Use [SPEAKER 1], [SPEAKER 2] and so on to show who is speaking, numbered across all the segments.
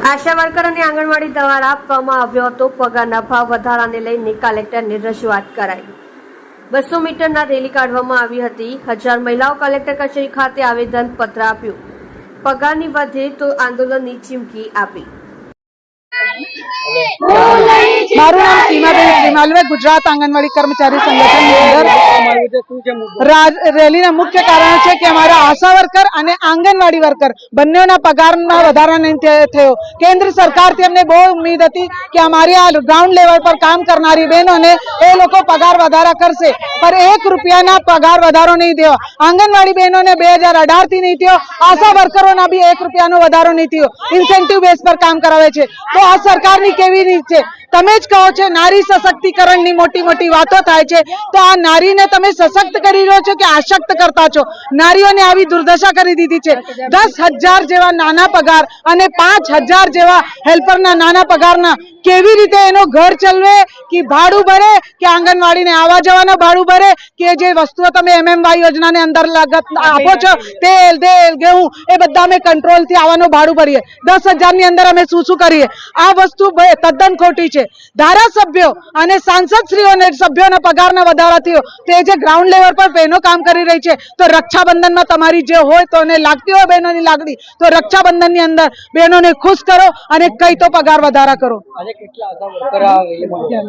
[SPEAKER 1] આશા worker અને આંગણવાડી દ્વારા આપવામાં આવ્યો હતો પગારના ભાવ વધારાને લઈને કલેક્ટરને રજૂઆત કરાઈ। 200 મીટરના રેલી કાઢવામાં આવી હતી। 1000 મહિલાઓ કલેક્ટર કચેરી ખાતે આવેદન પત્ર આપ્યું। પગારની વધે તો આંદોલનની ચીમકી આપી।
[SPEAKER 2] મારું નામ સીમાબેન શ્રીમાલવે ગુજરાત આંગણવાડી કર્મચારી સંગઠन રેલીના મુખ્ય કારણ છે કે અમારા આશા વર્કર અને આંગણવાડી વર્કર બંનેના પગારમાં વધારો નહીં થયો। કેન્દ્ર સરકારથી અમને બહુ ઉમ્મીદ હતી કે અમારી આ ગ્રાઉન્ડ લેવલ પર કામ કરનારી બહેનોને એ લોકો પગાર વધારા કરશે, પર 1 રૂપિયાના પગાર વધારો નહીં થયો। આંગણવાડી બહેનોને 2018 થી નહીં થયો, આશા વર્કરોના બી 1 રૂપિયાનો વધારો નહીં થયો। ઇન્સેન્ટિવ બેઝ પર કામ કરાવે છે તો આ સરકારની કેવી રીત છે? તમે જ કહો છો નારી સશક્તિકરણની મોટી મોટી વાતો થાય છે, તો આ નારીને તમે સશક્ત કરી રહ્યો છો કે આશક્ત કરતા છો? નારીઓને આવી દુર્દશા કરી દીધી છે। 10,000 જેવા નાના પગાર અને 5,000 જેવા હેલ્પરના નાના પગારના કેવી રીતે એનો ઘર ચલવે કે ભાડું ભરે કે આંગણવાડીને આવવા જવાનું ભાડું ભરે કે જે વસ્તુઓ તમે MMY યોજનાને અંદર લાગત આપો છો તેલ ઘઉં એ બધા અમે કંટ્રોલથી આવવાનું ભાડું ભરીએ। 10,000 ની અંદર અમે શું કરીએ? આ વસ્તુ તદ્દન ખોટી છે। ધારાસભ્યો અને સાંસદશ્રીઓને સભ્યોના પગારના વધારા થયો તે જે ગ્રાઉન્ડ લેવલ પર બહેનો કામ કરી રહી છે, તો રક્ષાબંધનમાં તમારી જે હોય તો એને લાગતી હોય બહેનોની લાગણી, તો રક્ષાબંધનની અંદર બહેનોને ખુશ કરો અને કઈ તો પગાર વધારા કરો।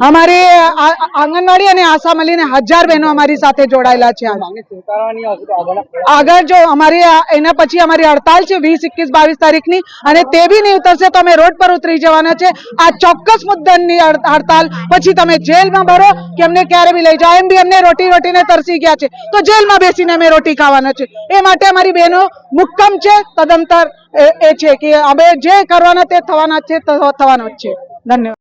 [SPEAKER 2] અમારી આંગણવાડી અને આશા મળીને 1000 બહેનો અમારી સાથે જોડાયેલા છે। આગળ જો અમારી એના પછી અમારી હડતાલ છે 20, 21, 22 તારીખની, અને તે બી નહીં ઉતરશે તો અમે રોડ પર ઉતરી જવાના છે। આ ચોક્કસ મુદ્દાની હડતાલ પછી તમે જેલમાં ભરો કે અમને ક્યારે બી લઈ જાઓ। એમ બી અમને રોટીને તરસી ગયા છે તો જેલમાં બેસીને અમે રોટી ખાવાના છે। એ માટે અમારી બહેનો મુક્કમ છે, તદંતર એ છે કે હવે જે કરવાના તે થવાના છે, થવાના જ છે। ધન્યવાદ।